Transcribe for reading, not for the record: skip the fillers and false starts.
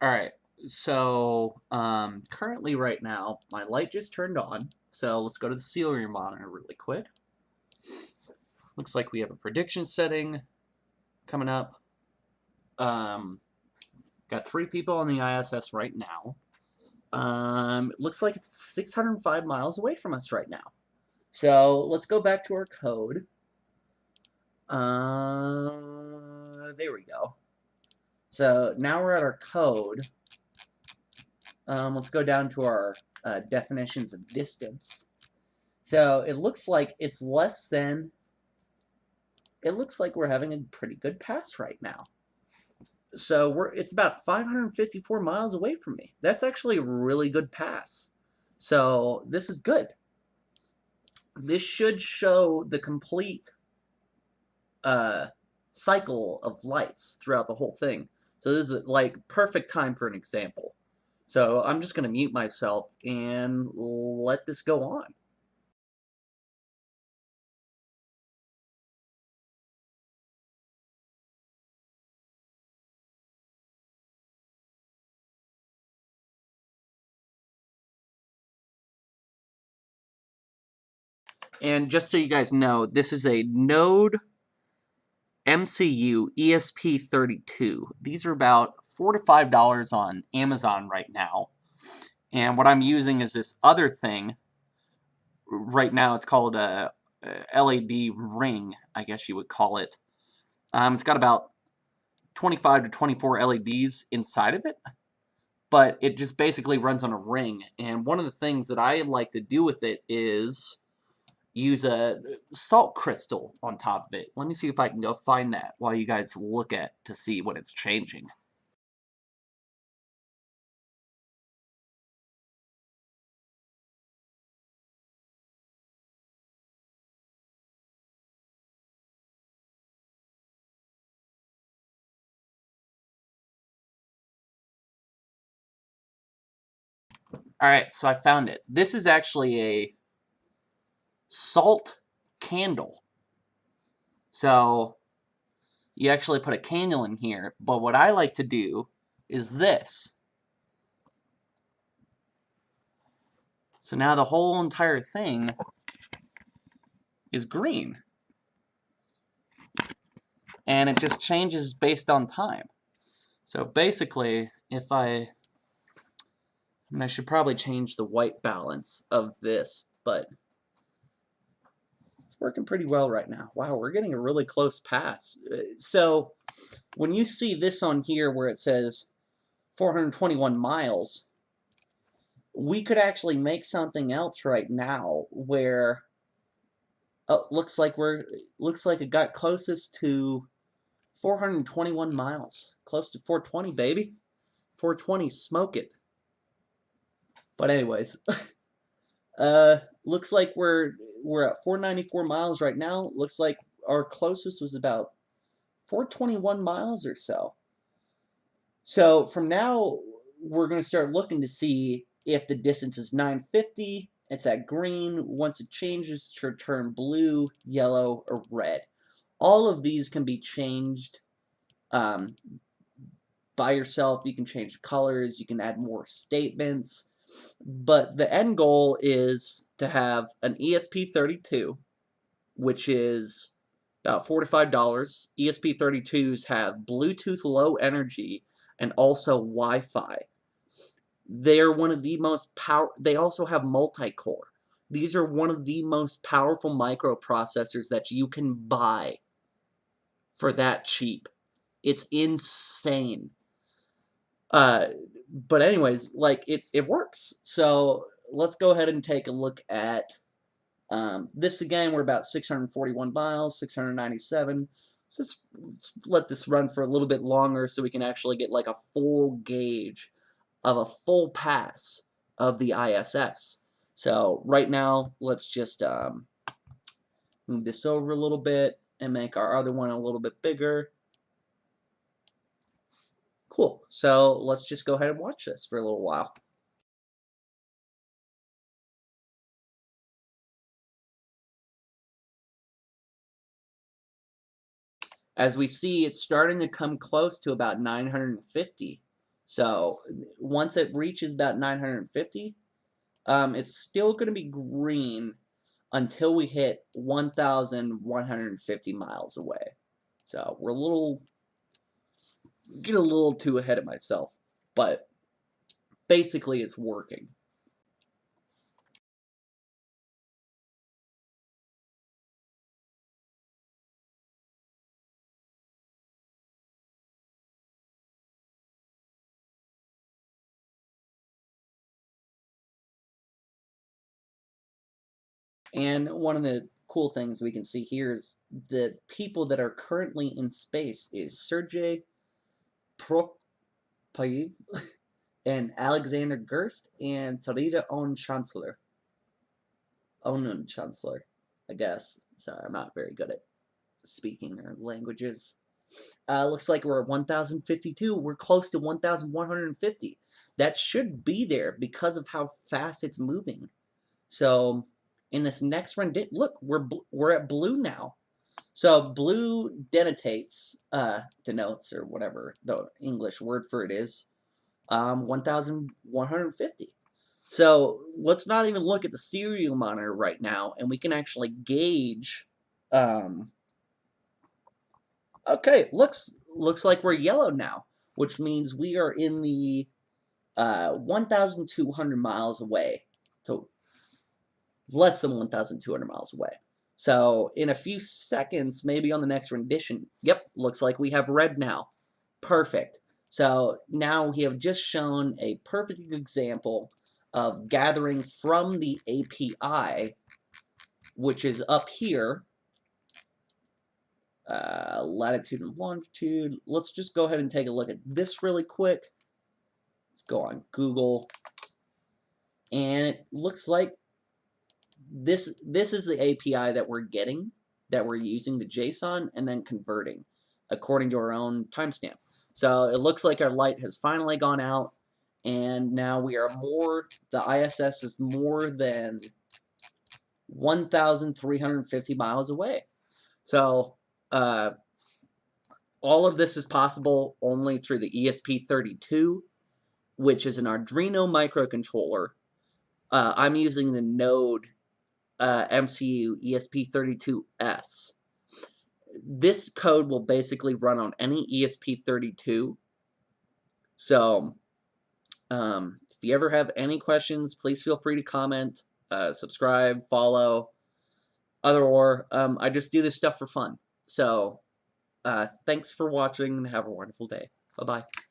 Alright, so currently right now, my light just turned on. So let's go to the ceiling monitor really quick. Looks like we have a prediction setting coming up. Um, got 3 people on the ISS right now. Looks like it's 605 miles away from us right now. So let's go back to our code. There we go. So now we're at our code. Let's go down to our definitions of distance. So it looks like it's less than. It looks like we're having a pretty good pass right now. So it's about 554 miles away from me. That's actually a really good pass. So this is good. This should show the complete cycle of lights throughout the whole thing. So this is like perfect time for an example. So I'm just going to mute myself and let this go on. And just so you guys know, this is a Node MCU ESP32. These are about $4 to $5 on Amazon right now. And what I'm using is this other thing. Right now it's called a LED ring, I guess you would call it. It's got about 25 to 24 LEDs inside of it, but it just basically runs on a ring. And one of the things that I like to do with it is use a salt crystal on top of it. Let me see if I can go find that while you guys look at to see when it's changing. Alright, so I found it. This is actually a salt candle. So you actually put a candle in here, but what I like to do is this. So now the whole entire thing is green. And it just changes based on time. So basically, I should probably change the white balance of this, but it's working pretty well right now. Wow, we're getting a really close pass. So when you see this on here where it says 421 miles, we could actually make something else right now where looks like it got closest to 421 miles. Close to 420, baby. 420, smoke it. But anyways, looks like we're at 494 miles right now. Looks like our closest was about 421 miles or so. So from now, we're going to start looking to see if the distance is 950. It's at green. Once it changes to turn blue, yellow, or red. All of these can be changed by yourself. You can change colors. You can add more statements. But the end goal is to have an ESP32, which is about $4 to $5. ESP32s have Bluetooth Low Energy and also Wi-Fi. They're one of the most they also have multi-core. These are one of the most powerful microprocessors that you can buy for that cheap. It's insane. But anyways, like it works. So let's go ahead and take a look at this again. We're about 641 miles, 697. So let's let this run for a little bit longer so we can actually get like a full gauge of a full pass of the ISS. So right now, let's just move this over a little bit and make our other one a little bit bigger. Cool. So let's just go ahead and watch this for a little while. As we see, it's starting to come close to about 950. So once it reaches about 950, it's still going to be green until we hit 1,150 miles away. So we're get a little too ahead of myself, but basically it's working. And one of the cool things we can see here is the people that are currently in space is Sergei Prokopyev and Alexander Gerst and Sarita Onun Chancellor, I guess. Sorry, I'm not very good at speaking their languages. Looks like we're at 1,052. We're close to 1,150. That should be there because of how fast it's moving. So in this next run, look, we're at blue now. So blue denotes or whatever the English word for it is, 1,150. So let's not even look at the serial monitor right now, and we can actually gauge. Okay, looks like we're yellow now, which means we are in the 1,200 miles away. So less than 1,200 miles away. So in a few seconds, maybe on the next rendition, yep, looks like we have red now. Perfect. So now we have just shown a perfect example of gathering from the API, which is up here, latitude and longitude. Let's just go ahead and take a look at this really quick. Let's go on Google, and it looks like this is the API that we're getting, that we're using the JSON and then converting according to our own timestamp. So it looks like our light has finally gone out, and now we are the ISS is more than 1,350 miles away. So all of this is possible only through the ESP32, which is an Arduino microcontroller. I'm using the Node MCU ESP32S. This code will basically run on any ESP32. So if you ever have any questions, please feel free to comment, subscribe, follow. I just do this stuff for fun. So thanks for watching and have a wonderful day. Bye-bye.